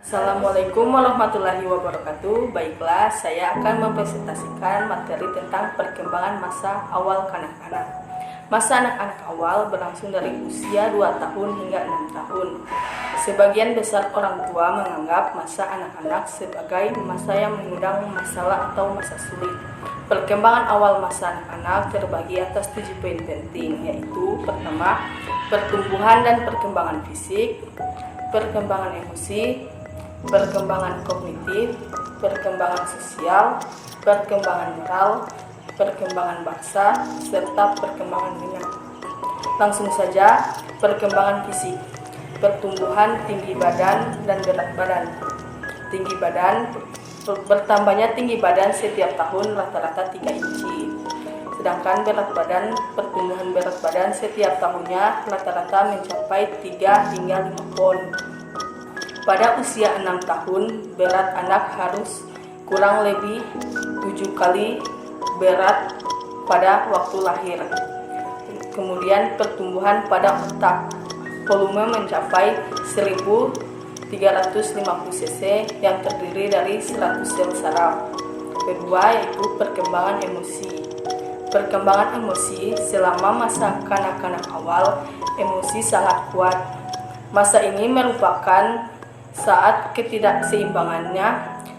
Assalamualaikum warahmatullahi wabarakatuh. Baiklah, saya akan mempresentasikan materi tentang perkembangan masa awal kanak-kanak. Masa anak-anak awal berlangsung dari usia 2 tahun hingga 6 tahun. Sebagian besar orang tua menganggap masa anak-anak sebagai masa yang mengundang masalah atau masa sulit. Perkembangan awal masa anak-anak terbagi atas 7 poin penting, yaitu pertama, pertumbuhan dan perkembangan fisik, perkembangan emosi, perkembangan kognitif, perkembangan sosial, perkembangan moral, perkembangan bahasa, serta perkembangan minat. Langsung saja, perkembangan fisik, pertumbuhan tinggi badan dan berat badan. Tinggi badan, bertambahnya tinggi badan setiap tahun rata-rata 3 inci. Sedangkan berat badan, pertumbuhan berat badan setiap tahunnya rata-rata mencapai 3 hingga 5 pon. Pada usia 6 tahun, berat anak harus kurang lebih 7 kali berat pada waktu lahir. Kemudian pertumbuhan pada otak, volume mencapai 1350 cc yang terdiri dari 100 sel saraf. Kedua yaitu perkembangan emosi. Perkembangan emosi selama masa kanak-kanak awal, emosi sangat kuat. Masa ini merupakan saat ketidakseimbangannya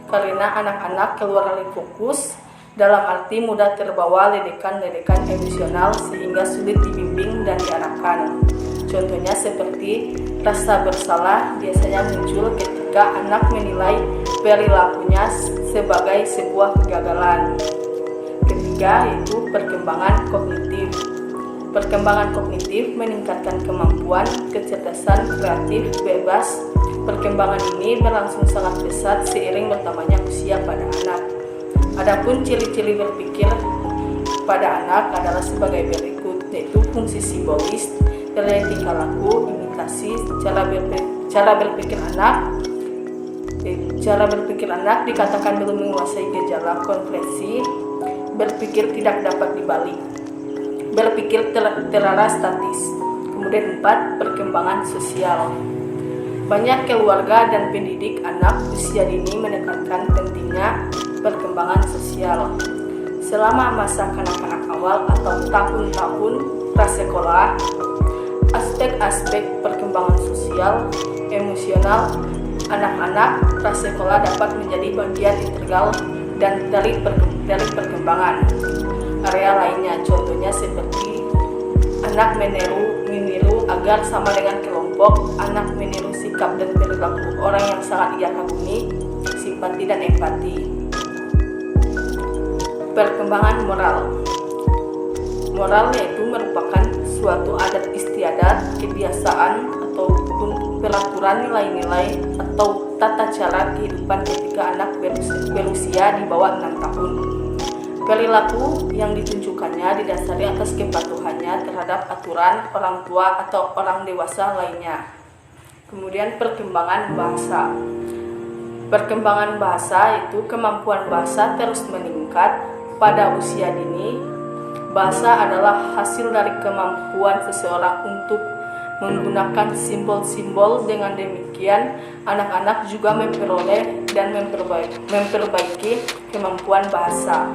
karena anak-anak keluar dari fokus, dalam arti mudah terbawa ledekan-ledekan emosional sehingga sulit dibimbing dan diarahkan. Contohnya seperti rasa bersalah biasanya muncul ketika anak menilai perilakunya sebagai sebuah kegagalan. Ketiga yaitu perkembangan kognitif. Perkembangan kognitif meningkatkan kemampuan, kecerdasan, kreatif, bebas. Perkembangan ini berlangsung sangat pesat seiring bertambahnya usia pada anak. Adapun ciri-ciri berpikir pada anak adalah sebagai berikut, yaitu fungsi simbolis, terlihat tingkah laku, imitasi, cara berpikir anak dikatakan belum menguasai gejala konflesi, berpikir tidak dapat dibalik, berpikir terarah statis. Kemudian 4, perkembangan sosial. Banyak keluarga dan pendidik anak usia dini menekankan pentingnya perkembangan sosial. Selama masa kanak-kanak awal atau tahun-tahun prasekolah, aspek-aspek perkembangan sosial, emosional anak-anak prasekolah dapat menjadi bagian integral dan dari perkembangan. Area lainnya contohnya seperti anak meniru agar sama dengan kelompok, anak meniru sikap dan perilaku orang yang sangat ia kagumi, simpati dan empati. Perkembangan moral. Moral yaitu merupakan suatu adat istiadat, kebiasaan ataupun peraturan nilai-nilai atau tata cara kehidupan ketika anak berusia di bawah 6 tahun. Perilaku yang ditunjukkannya didasari atas kepatuhannya terhadap aturan orang tua atau orang dewasa lainnya. Kemudian perkembangan bahasa. Perkembangan bahasa itu kemampuan bahasa terus meningkat pada usia dini. Bahasa adalah hasil dari kemampuan seseorang untuk menggunakan simbol-simbol. Dengan demikian, anak-anak juga memperoleh dan memperbaiki kemampuan bahasa.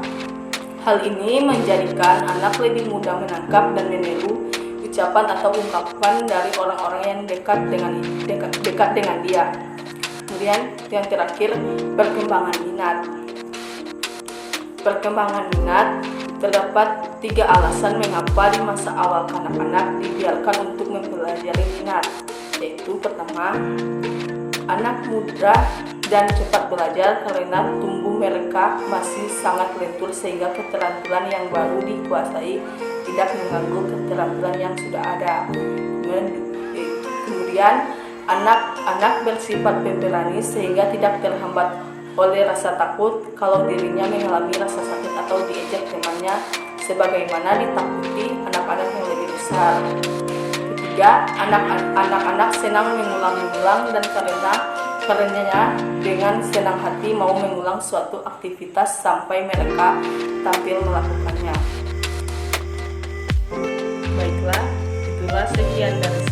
Hal ini menjadikan anak lebih mudah menangkap dan meniru ucapan atau ungkapan dari orang-orang yang dekat dengan dia. Kemudian yang terakhir, perkembangan minat. Perkembangan minat, terdapat 3 alasan mengapa di masa awal kanak-kanak dibiarkan untuk mempelajari minat, yaitu pertama, anak mudah dan cepat belajar karena tumbuh mereka masih sangat lentur sehingga keterampilan yang baru dikuasai tidak mengganggu keterampilan yang sudah ada. Kemudian anak bersifat pemberani sehingga tidak terhambat oleh rasa takut kalau dirinya mengalami rasa sakit atau diejek temannya sebagaimana ditakuti anak-anak yang lebih besar. Ketiga, anak-anak senang mengulang-ulang dan karenanya dengan senang hati mau mengulang suatu aktivitas sampai mereka tampil melakukannya. Baiklah, itulah sekian dari